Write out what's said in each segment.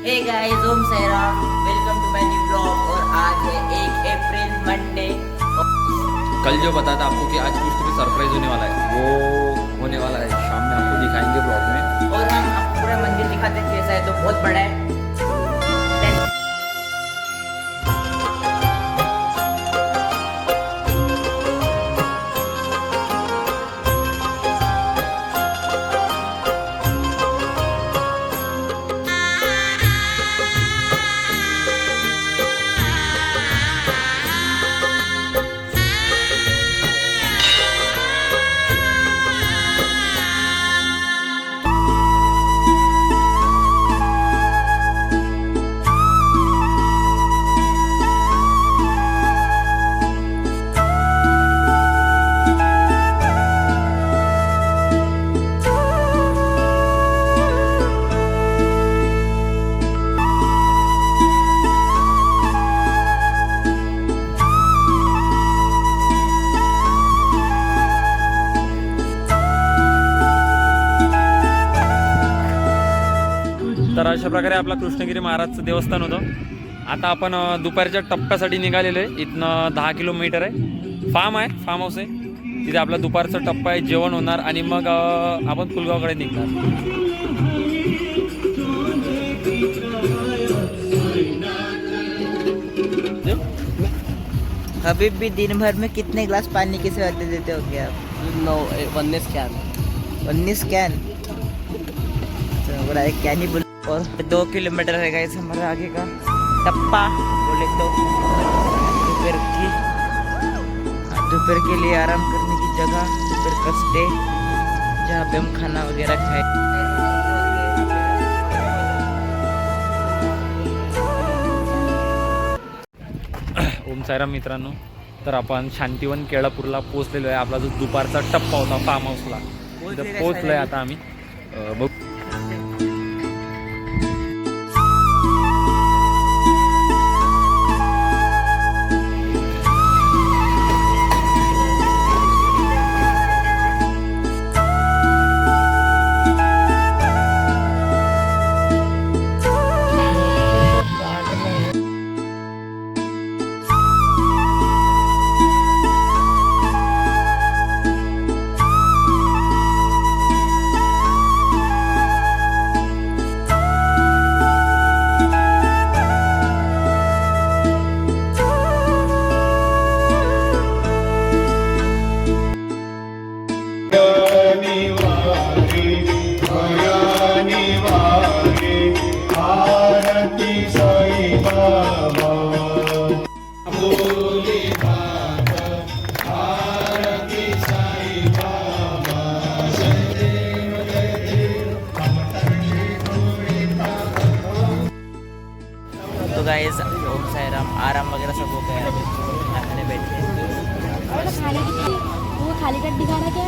हे guys, Om Sai Ram, welcome to my new blog. और आज है 1 अप्रैल मंडे। कल जो बताया था आपको कि आज कुछ तो सरप्राइज होने वाला है, वो होने वाला है। शाम में आपको दिखाएंगे ब्लॉग में। और हम आपको पूरा मंदिर दिखाते हैं कैसा है, तो बहुत बड़ा है। तर अशा प्रकारे आपला कृष्णगिरी महाराजचं देवस्थान होतं. आता आपण दुपारच्या टप्प्यासाठी निघालेलो आहे. इथनं 10 किलोमीटर आहे. फार्म हाऊस आहे. तिथे आपला दुपारचा टप्पा आहे, जेवण होणार आणि मग आपण पुलगावकडे निघणार. अभी भी दिन भर में कितने ग्लास पानी के साथ देते होंगे आप? 19 कैन. 19 कैन. तो बड़ा एक कैन ही बोल. और 2 किलोमीटर है गाइस हमारा आगे का टप्पा बोले तो. दोपहर के लिए आराम करने की जगह, दोपहर का स्टे, जहाँ पे हम खाना वगैरह खाए. ओम साईराम मित्रांनो, तर आपण शांतिवन केळापूरला पोहोचलेलो आहे. आपला जो दुपारचा टप्पा होता फार्म हाऊसला, तिथं पोहोचलोय आता आम्ही. बघू. तो गाइस, ओम साई राम, आराम वगैरह सब हो गया. अभी खाने बैठे. वो खाली कट दिखा रहा क्या?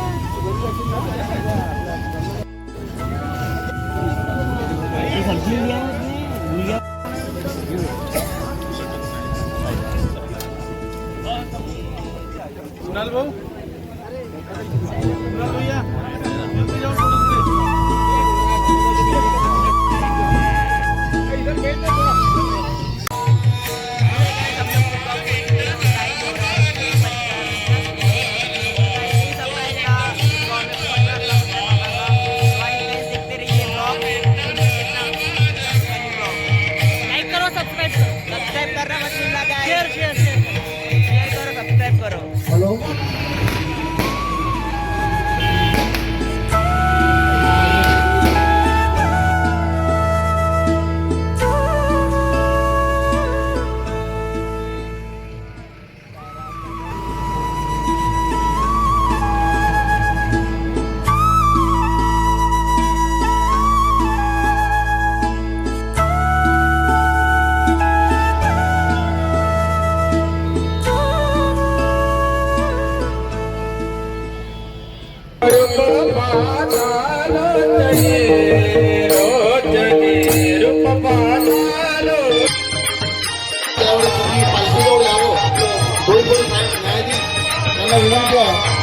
सब्सक्राइब करना मत भूलना गाइस. शेयर करो, सब्सक्राइब करो. हेलो.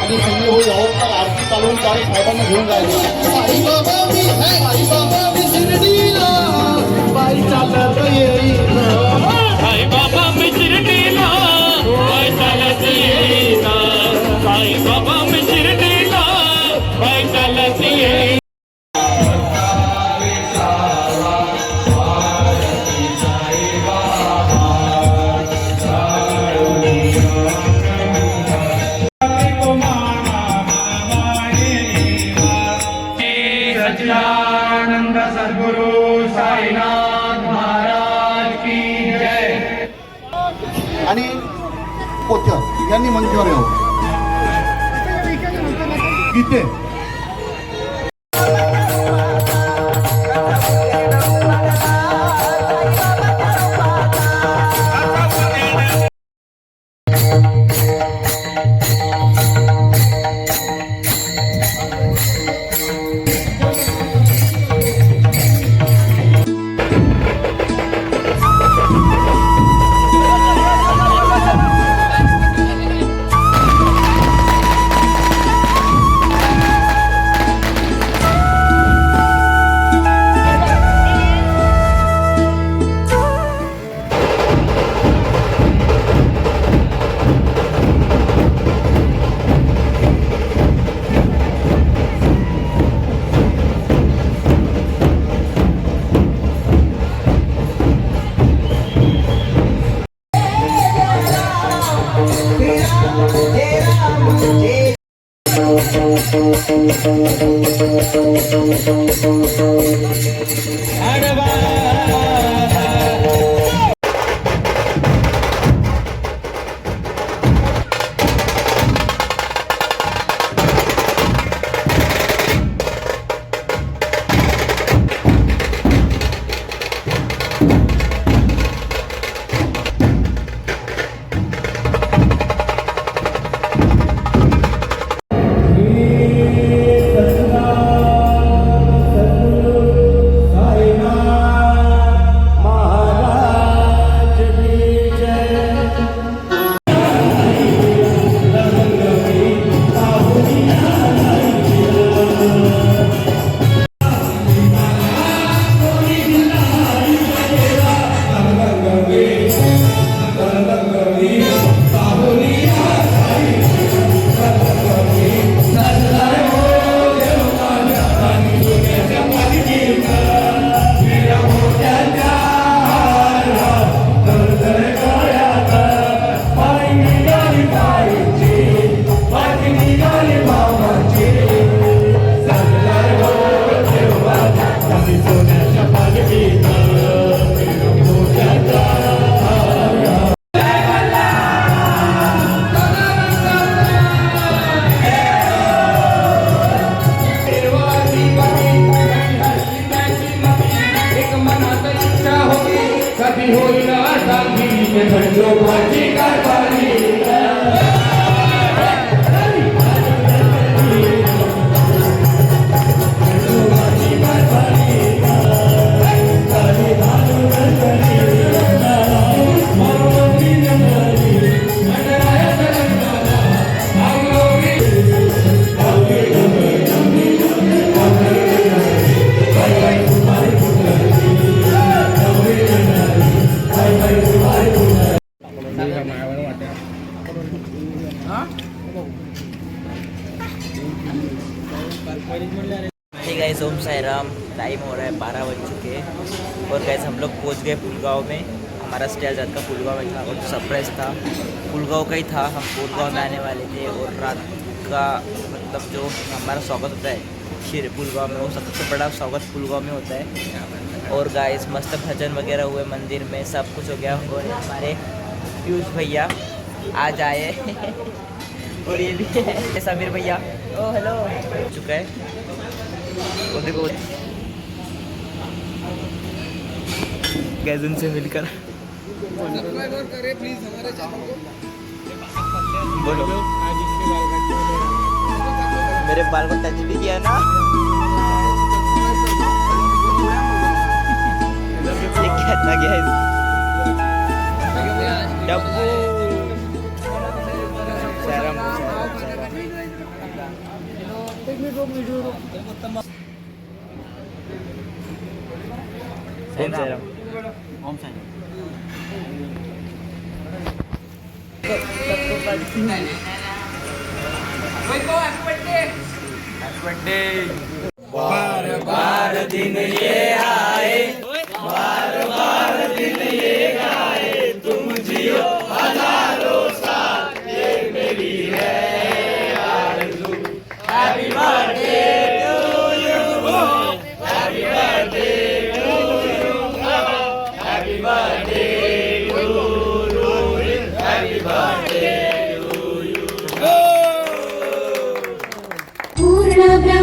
आणि संजय भाऊ जवळपास आरती चालवून चालू साहेबांना घेऊन जायचं. सगळ्यांनी मंचावर यावं. गीते ठीक है, ओम साई राम। टाइम हो रहा है 12 बज चुके हैं और गैस हम लोग पहुंच गए पुलगांव में। हमारा स्टे आज का पुलगांव में था और सरप्राइज़ था पुलगांव का ही था। हम पुलगांव में आने वाले थे और रात का मतलब जो हमारा स्वागत होता है शिर पुलगांव में, वो सबसे बड़ा स्वागत पुलगांव में होता है। और गाइस मस्त भजन वगैरह हुए मंदिर में, सब कुछ हो गया। और हमारे पीयूष भैया आज आए और ये भी है समीर भैया। ओ हेलो चुका है। और देखो गैस से मिलकर प्लीज हमारे चैनल को बोलो। मेरे बाल को टच भी किया ना। ये कहता गया है डब्बू शरम। ओम साई राम। ओम साई बार बार दिन ये आए, बार बार दिन ये आए, तुम जियो हजारों साल, ये मेरी है आरज़ू। Happy birthday to you, happy birthday to you, happy birthday to you, happy birthday to Krishna